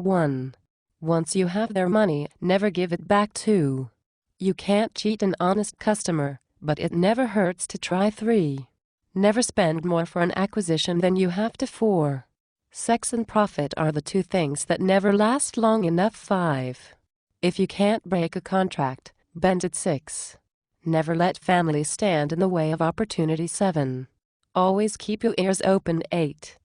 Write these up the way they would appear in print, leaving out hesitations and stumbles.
1. Once you have their money, never give it back. 2. You can't cheat an honest customer, but it never hurts to try. 3. Never spend more for an acquisition than you have to. 4. Sex and profit are the two things that never last long enough. 5. If you can't break a contract, bend it. 6. Never let family stand in the way of opportunity. 7. Always keep your ears open. 8.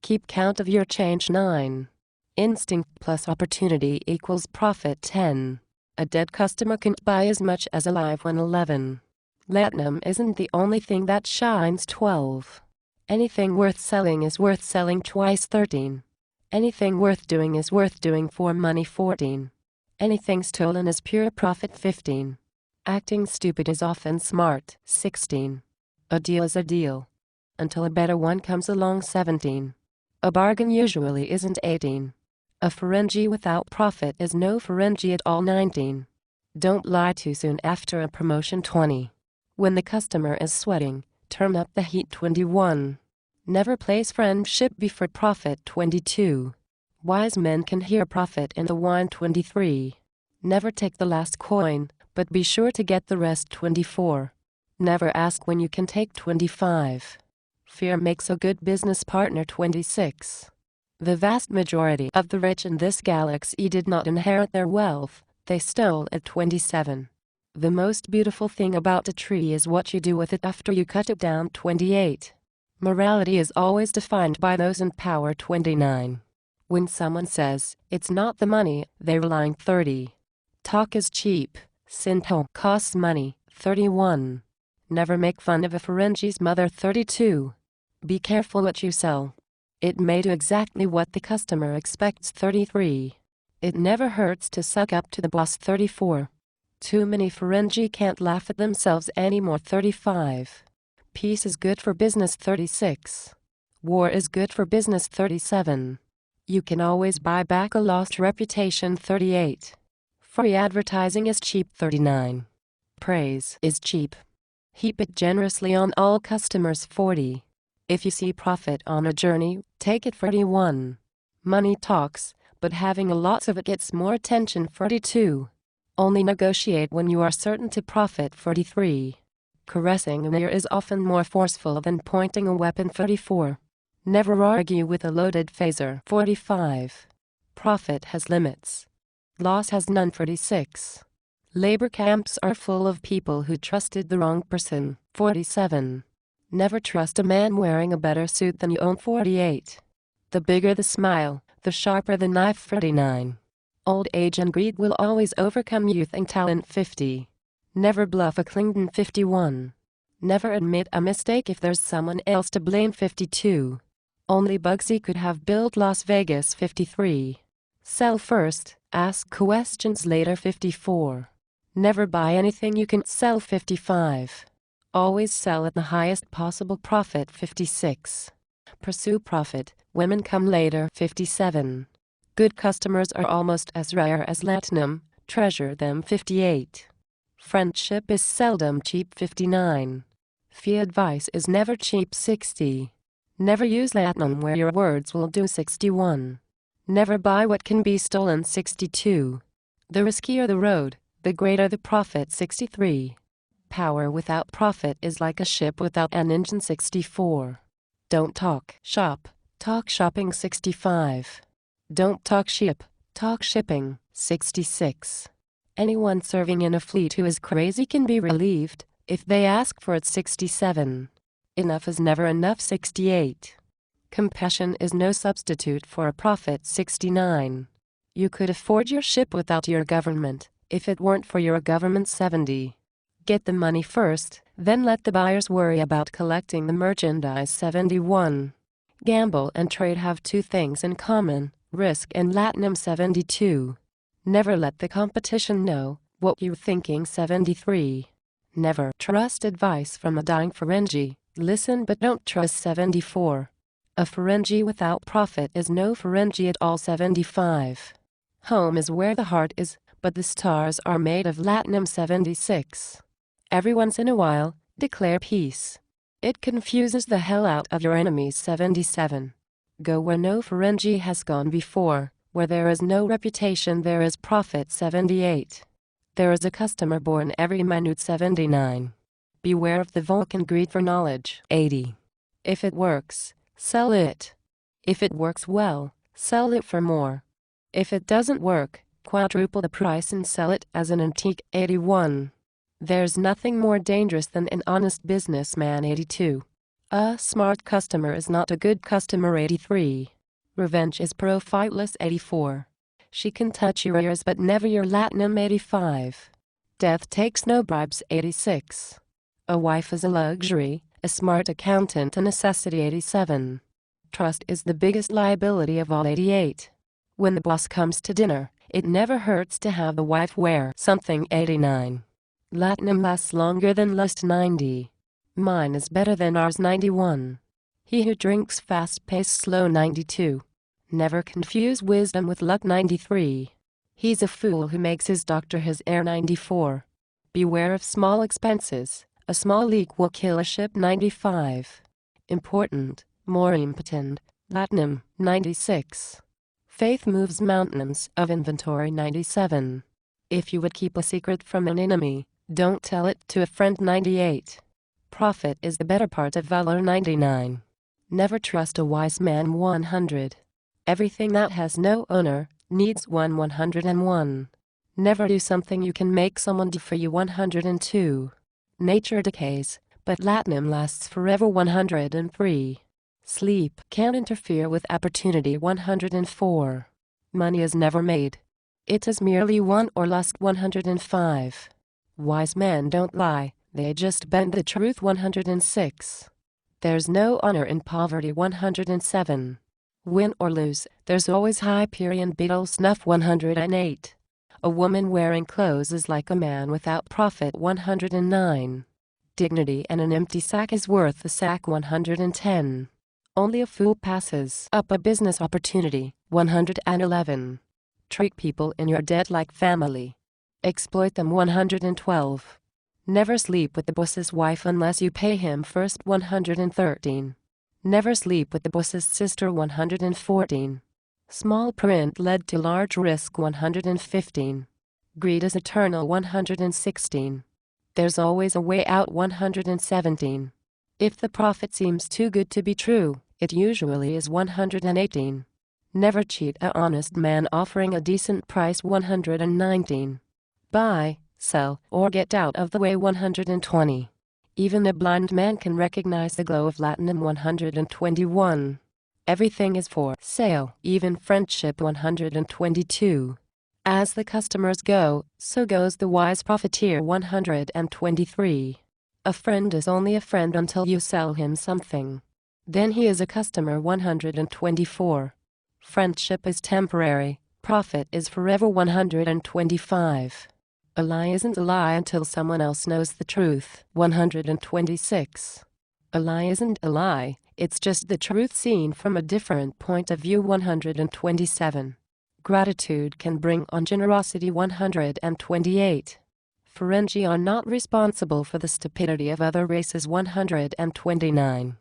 Keep count of your change. 9. Instinct plus opportunity equals profit. 10. A dead customer can't buy as much as a live one. 11. Platinum isn't the only thing that shines. 12. Anything worth selling is worth selling twice. 13. Anything worth doing is worth doing for money. 14. Anything stolen is pure profit. 15. Acting stupid is often smart. 16. A deal is a deal until a better one comes along. 17. A bargain usually isn't. 18. A Ferengi without profit is no Ferengi at all. 19. Don't lie too soon after a promotion. 20. When the customer is sweating, turn up the heat. 21. Never place friendship before profit. 22. Wise men can hear profit in the wine. 23. Never take the last coin, but be sure to get the rest. 24. Never ask when you can take. 25. Fear makes a good business partner. 26. The vast majority of the rich in this galaxy did not inherit their wealth, they stole it. 27. The most beautiful thing about a tree is what you do with it after you cut it down. 28. Morality is always defined by those in power. 29. When someone says, "It's not the money," they're lying. 30. Talk is cheap. Sinto costs money. 31. Never make fun of a Ferengi's mother. 32. Be careful what you sell. It may do exactly what the customer expects. 33. It never hurts to suck up to the boss. 34. Too many Ferengi can't laugh at themselves anymore. 35. Peace is good for business. 36. War is good for business. 37. You can always buy back a lost reputation. 38. Free advertising is cheap. 39. Praise is cheap. Heap it generously on all customers. 40. If you see profit on a journey, take it. 41. Money talks, but having a lot of it gets more attention. 42. Only negotiate when you are certain to profit. 43. Caressing an ear is often more forceful than pointing a weapon. 44. Never argue with a loaded phaser. 45. Profit has limits. Loss has none. 46. Labor camps are full of people who trusted the wrong person. 47. Never trust a man wearing a better suit than you own. 48. The bigger the smile, the sharper the knife. 49. Old age and greed will always overcome youth and talent. 50. Never bluff a Klingon. 51. Never admit a mistake if there's someone else to blame. 52. Only Bugsy could have built Las Vegas. 53. Sell first, ask questions later. 54. Never buy anything you can't sell. 55. Always sell at the highest possible profit. 56. Pursue profit, women come later. 57. Good customers are almost as rare as platinum, treasure them. 58. Friendship is seldom cheap. 59. Fee advice is never cheap. 60. Never use platinum where your words will do. 61. Never buy what can be stolen. 62. The riskier the road, the greater the profit. 63. Power without profit is like a ship without an engine. 64. Don't talk shop, talk shopping. 65. Don't talk ship, talk shipping. 66. Anyone serving in a fleet who is crazy can be relieved if they ask for it. 67. Enough is never enough. 68. Compassion is no substitute for a profit. 69. You could afford your ship without your government, if it weren't for your government. 70. Get the money first, then let the buyers worry about collecting the merchandise. 71. Gamble and trade have two things in common, risk and platinum. 72. Never let the competition know what you're thinking. 73. Never trust advice from a dying Ferengi, listen but don't trust. 74. A Ferengi without profit is no Ferengi at all. 75. Home is where the heart is, but the stars are made of platinum. 76. Every once in a while, declare peace. It confuses the hell out of your enemies. 77. Go where no Ferengi has gone before, Where there is no reputation there is profit 78. There is a customer born every minute 79. Beware of the Vulcan greed for knowledge 80. If it works, sell it. If it works well, sell it for more. If it doesn't work, quadruple the price and sell it as an antique 81. There's nothing more dangerous than an honest businessman 82. A smart customer is not a good customer 83. Revenge is profitless 84. She can touch your ears but never your latinum 85. Death takes no bribes 86. A wife is a luxury, a smart accountant a necessity 87. Trust is the biggest liability of all 88. When the boss comes to dinner, it never hurts to have the wife wear something 89. Latinum lasts longer than lust 90. Mine is better than ours 91. He who drinks fast pays slow 92. Never confuse wisdom with luck 93. He's a fool who makes his doctor his heir 94. Beware of small expenses, a small leak will kill a ship 95. Important, more impotent, Latinum 96. Faith moves mountains of inventory 97. If you would keep a secret from an enemy, don't tell it to a friend 98. Profit is the better part of valor 99. Never trust a wise man 100. Everything that has no owner needs one 101. Never do something you can make someone do for you 102. Nature decays, but Latinum lasts forever 103. Sleep can't interfere with opportunity 104. Money is never made. It is merely won or lost 105. Wise men don't lie, they just bend the truth 106. There's no honor in poverty 107. Win or lose, there's always Hyperion beetle snuff 108. A woman wearing clothes is like a man without profit 109. Dignity and an empty sack is worth a sack 110. Only a fool passes up a business opportunity 111. Treat people in your debt like family. Exploit them 112. Never sleep with the boss's wife unless you pay him first 113. Never sleep with the boss's sister 114. Small print led to large risk 115. Greed is eternal 116. There's always a way out 117. If the profit seems too good to be true, it usually is 118. Never cheat an honest man offering a decent price 119. Buy, sell, or get out of the way 120. Even a blind man can recognize the glow of Latinum 121. Everything is for sale, even friendship 122. As the customers go, so goes the wise profiteer 123. A friend is only a friend until you sell him something. Then he is a customer 124. Friendship is temporary, profit is forever 125. A lie isn't a lie until someone else knows the truth 126. A lie isn't a lie, it's just the truth seen from a different point of view 127. Gratitude can bring on generosity 128. Ferengi are not responsible for the stupidity of other races 129.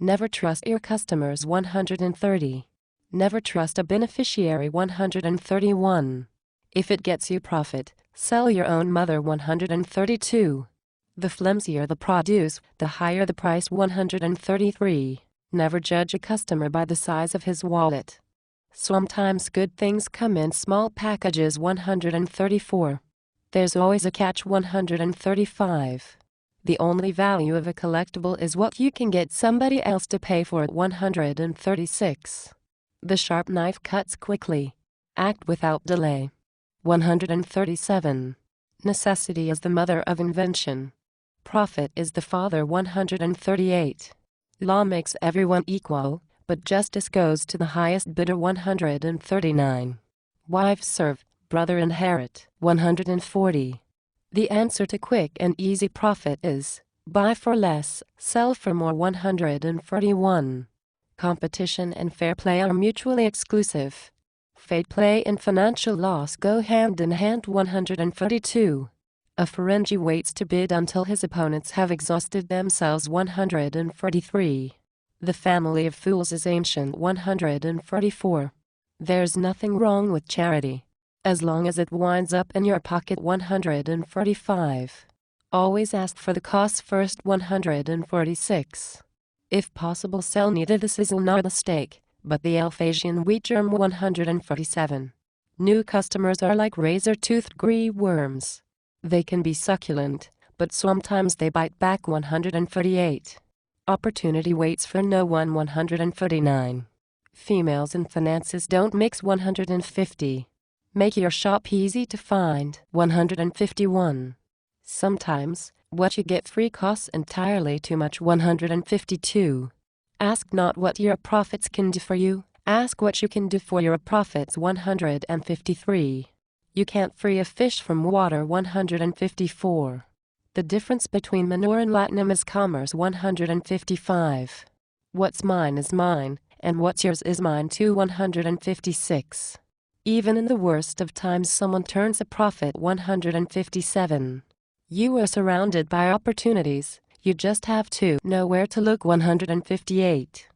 Never trust your customers 130. Never trust a beneficiary 131. If it gets you profit, sell your own mother 132. The flimsier the produce, the higher the price 133. Never judge a customer by the size of his wallet. Sometimes good things come in small packages 134. There's always a catch 135. The only value of a collectible is what you can get somebody else to pay for it 136. The sharp knife cuts quickly. Act without delay. 137. Necessity is the mother of invention. Profit is the father 138. Law makes everyone equal, but justice goes to the highest bidder 139. Wives serve, brother inherit 140. The answer to quick and easy profit is, buy for less, sell for more 141. Competition and fair play are mutually exclusive. Fair play and financial loss go hand in hand 132. A Ferengi waits to bid until his opponents have exhausted themselves 143. The family of fools is ancient 144. There's nothing wrong with charity, as long as it winds up in your pocket. 145. Always ask for the costs first. 146. If possible, sell neither the sizzle nor the steak, but the Alphasian wheat germ. 147. New customers are like razor-toothed grey worms. They can be succulent, but sometimes they bite back. 148. Opportunity waits for no one. 149. Females in finances don't mix. 150. Make your shop easy to find. 151. Sometimes, what you get free costs entirely too much. 152. Ask not what your profits can do for you, ask what you can do for your profits. 153. You can't free a fish from water. 154. The difference between manure and latinum is commerce. 155. What's mine is mine, and what's yours is mine too. 156. Even in the worst of times someone turns a profit. 157. You are surrounded by opportunities, you just have to know where to look. 158.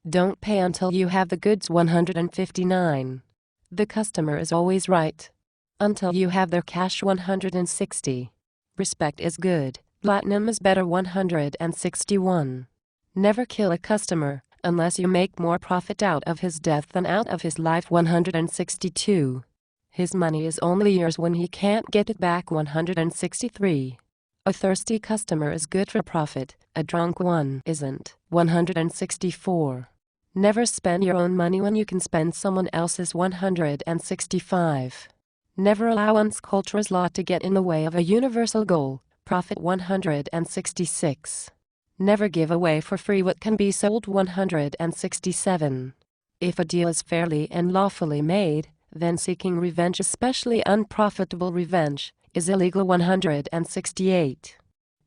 Don't pay until you have the goods. 159. The customer is always right until you have their cash. 160. Respect is good, platinum is better. 161. Never kill a customer unless you make more profit out of his death than out of his life. 162. His money is only yours when he can't get it back. 163. A thirsty customer is good for profit, a drunk one isn't. 164. Never spend your own money when you can spend someone else's. 165. Never allow one's culture's law to get in the way of a universal goal, profit. 166. Never give away for free what can be sold. 167. If a deal is fairly and lawfully made, then seeking revenge, especially unprofitable revenge, is illegal. 168.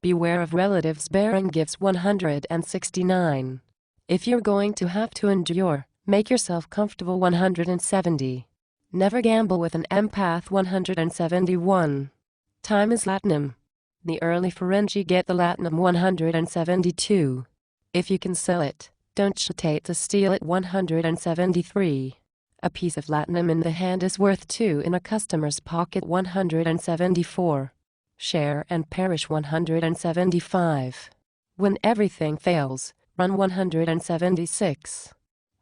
Beware of relatives bearing gifts. 169. If you're going to have to endure, make yourself comfortable. 170. Never gamble with an empath. 171. Time is latinum. The early Ferengi get the latinum. 172. If you can sell it, don't hesitate to steal it. 173. A piece of latinum in the hand is worth two in a customer's pocket. 174. Share and perish. 175. When everything fails, run. 176.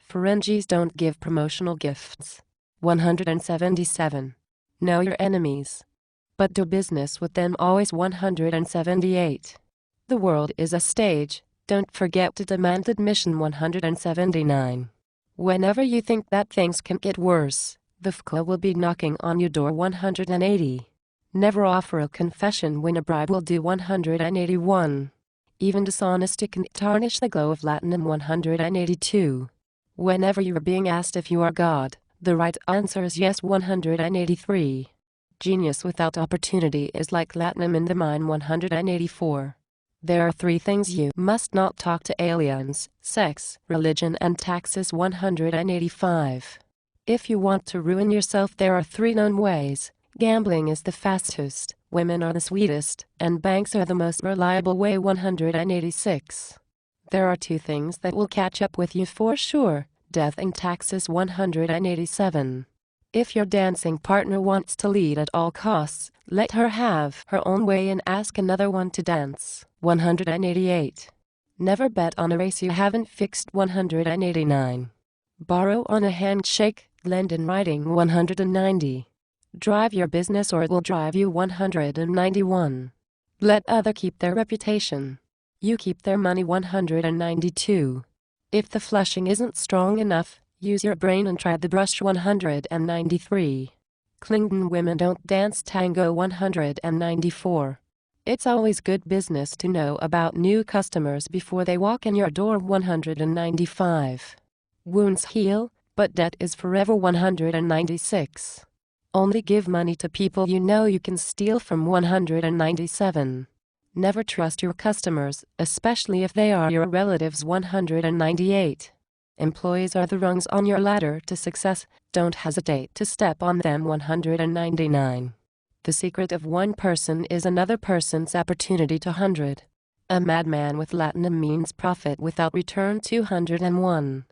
Ferengis don't give promotional gifts. 177. Know your enemies, but do business with them always. 178. The world is a stage, don't forget to demand admission. 179. Whenever you think that things can get worse, the FCA will be knocking on your door. 180. Never offer a confession when a bribe will do. 181. Even dishonesty can tarnish the glow of latinum. 182. Whenever you are being asked if you are God, the right answer is yes. 183. Genius without opportunity is like latinum in the mine. 184. There are three things you must not talk to: aliens, sex, religion, and taxes. 185. If you want to ruin yourself, there are three known ways. Gambling is the fastest, women are the sweetest, and banks are the most reliable way. 186. There are two things that will catch up with you for sure: death and taxes. 187. If your dancing partner wants to lead at all costs, let her have her own way and ask another one to dance. 188. Never bet on a race you haven't fixed. 189. Borrow on a handshake, lend in writing. 190. Drive your business or it will drive you. 191. Let other keep their reputation, you keep their money. 192. If the flushing isn't strong enough, use your brain and try the brush. 193. Klingon women don't dance tango. 194. It's always good business to know about new customers before they walk in your door. 195. Wounds heal, but debt is forever. 196. Only give money to people you know you can steal from. 197. Never trust your customers, especially if they are your relatives. 198. Employees are the rungs on your ladder to success, don't hesitate to step on them. 199. The secret of one person is another person's opportunity. 200. A madman with latinum means profit without return. 201.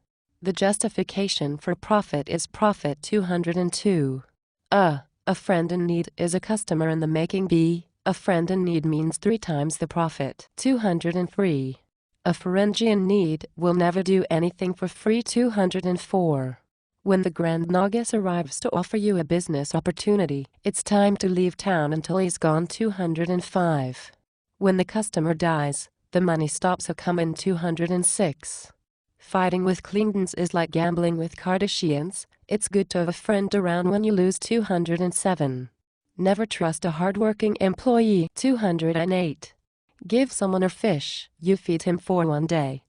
The justification for profit is profit. 202. A friend in need is a customer in the making. B. A friend in need means 3 times the profit. 203. A Ferengi in need will never do anything for free. 204. When the Grand Nagus arrives to offer you a business opportunity, it's time to leave town until he's gone. 205. When the customer dies, the money stops coming. 206. Fighting with Klingons is like gambling with Kardashians. It's good to have a friend around when you lose. 207. Never trust a hardworking employee. 208. Give someone a fish, you feed him for 1 day.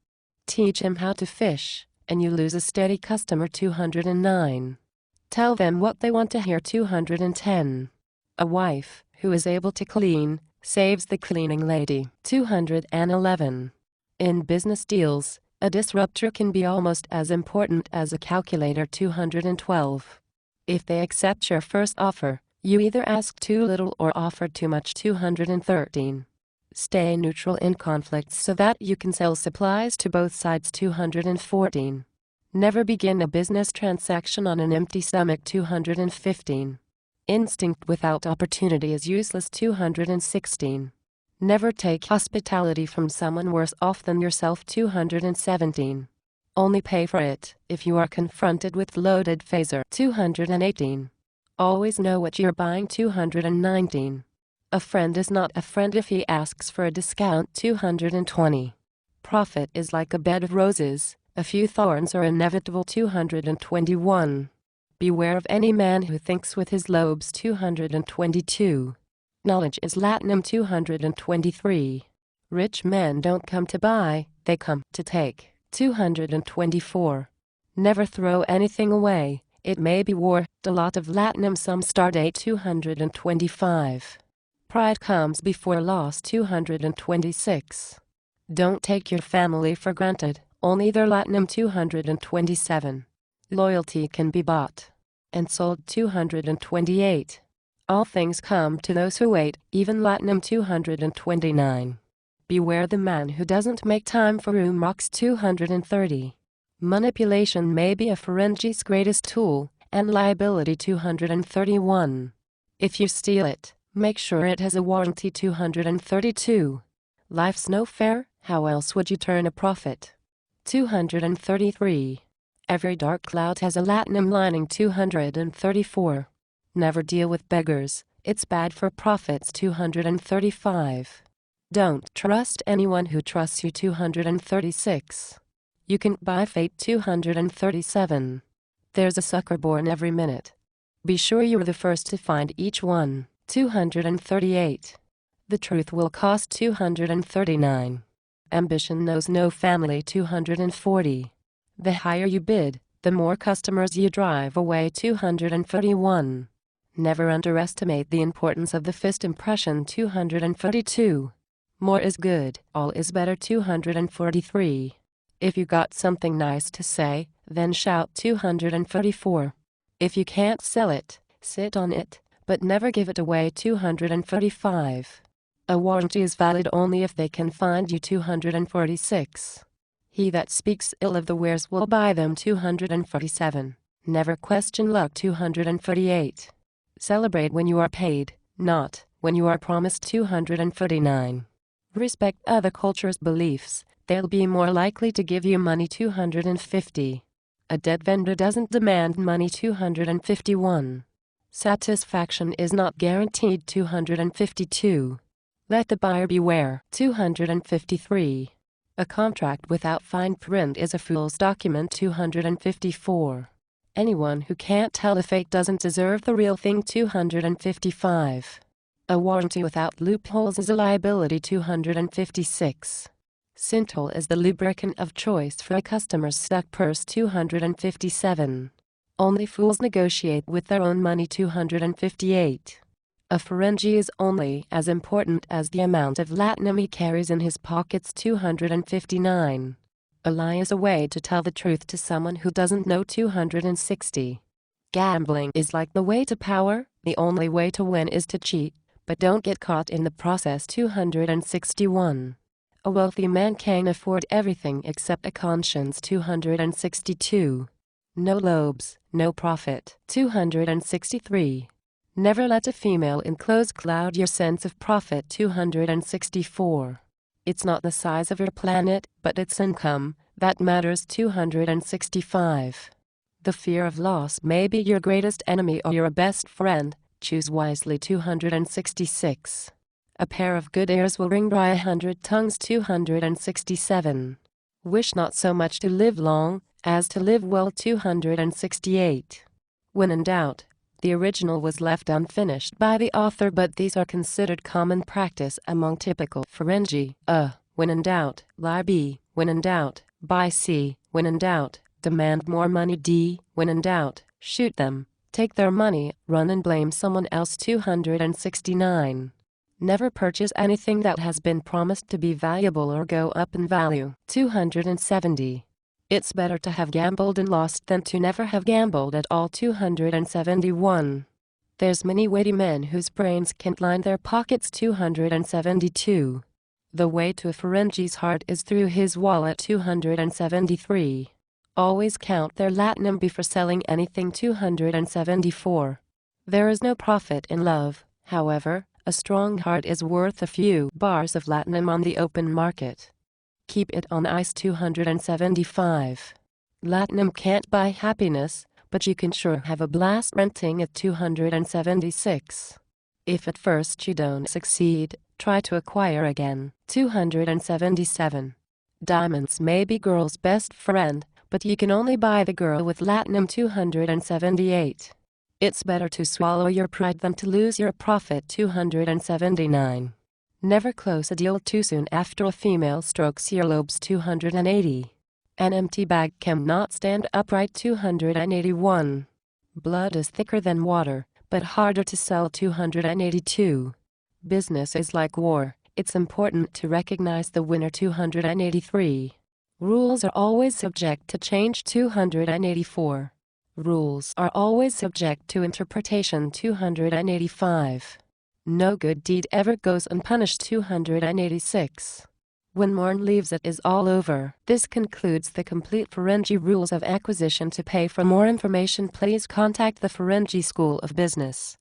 Teach him how to fish, and you lose a steady customer. 209. Tell them what they want to hear. 210. A wife who is able to clean saves the cleaning lady. 211. In business deals, a disruptor can be almost as important as a calculator. 212. If they accept your first offer, you either ask too little or offer too much. 213. Stay neutral in conflicts so that you can sell supplies to both sides. 214. Never begin a business transaction on an empty stomach. 215. Instinct without opportunity is useless. 216. Never take hospitality from someone worse off than yourself. 217. Only pay for it if you are confronted with loaded phaser. 218. Always know what you're buying. 219. A friend is not a friend if he asks for a discount. 220. Profit is like a bed of roses, a few thorns are inevitable. 221. Beware of any man who thinks with his lobes. 222. Knowledge is latinum. 223. Rich men don't come to buy, they come to take. 224. Never throw anything away, it may be worth a lot of latinum. Some stardate. 225. Pride comes before loss. 226. Don't take your family for granted, only their latinum. 227. Loyalty can be bought and sold. 228. All things come to those who wait, even latinum. 229. Beware the man who doesn't make time for rocks. 230. Manipulation may be a Ferengi's greatest tool, and liability. 231. If you steal it, make sure it has a warranty. 232. Life's no fair, how else would you turn a profit? 233. Every dark cloud has a latinum lining. 234. Never deal with beggars, it's bad for profits. 235. Don't trust anyone who trusts you. 236. You can buy fate. 237. There's a sucker born every minute. Be sure you're the first to find each one. 238. The truth will cost. 239. Ambition knows no family. 240. The higher you bid, the more customers you drive away. 231. Never underestimate the importance of the first impression. 242. More is good, all is better. 243. If you got something nice to say, then shout. 244. If you can't sell it, sit on it, but never give it away. 245. A warranty is valid only if they can find you. 246. He that speaks ill of the wares will buy them. 247. Never question luck. 248. Celebrate when you are paid, not when you are promised. 249. Respect other cultures' beliefs, they'll be more likely to give you money. 250. A dead vendor doesn't demand money. 251. Satisfaction is not guaranteed. 252. Let the buyer beware. 253. A contract without fine print is a fool's document. 254. Anyone who can't tell the fake doesn't deserve the real thing. 255. A warranty without loopholes is a liability. 256. Synthol is the lubricant of choice for a customer's stuck purse. 257. Only fools negotiate with their own money. 258. A Ferengi is only as important as the amount of latinum he carries in his pockets. 259. A lie is a way to tell the truth to someone who doesn't know. 260. Gambling is like the way to power, the only way to win is to cheat, but don't get caught in the process. 261. A wealthy man can afford everything except a conscience. 262. No lobes, no profit. 263. Never let a female in clothes cloud your sense of profit. 264. It's not the size of your planet, but its income, that matters. 265. The fear of loss may be your greatest enemy or your best friend, choose wisely. 266. A pair of good ears will ring by 100 tongues. 267. Wish not so much to live long, as to live well. 268. When in doubt, the original was left unfinished by the author, but these are considered common practice among typical Ferengi. When in doubt, lie. B. When in doubt, buy. C. When in doubt, demand more money. D. When in doubt, shoot them, take their money, run and blame someone else. 269. Never purchase anything that has been promised to be valuable or go up in value. 270. It's better to have gambled and lost than to never have gambled at all. 271. There's many witty men whose brains can't line their pockets. 272. The way to a Ferengi's heart is through his wallet. 273. Always count their latinum before selling anything. 274. There is no profit in love, however. A strong heart is worth a few bars of latinum on the open market. Keep it on ice. 275. Latinum can't buy happiness, but you can sure have a blast renting it. 276. If at first you don't succeed, try to acquire again. 277. Diamonds may be girl's best friend, but you can only buy the girl with latinum. 278. It's better to swallow your pride than to lose your profit. 279. Never close a deal too soon after a female strokes your lobes. 280. An empty bag cannot stand upright. 281. Blood is thicker than water, but harder to sell. 282. Business is like war, it's important to recognize the winner. 283. Rules are always subject to change. 284. Rules are always subject to interpretation. 285. No good deed ever goes unpunished. 286. When morn leaves it is all over. This concludes the complete Ferengi rules of acquisition. To pay for more information, please contact the Ferengi School of Business.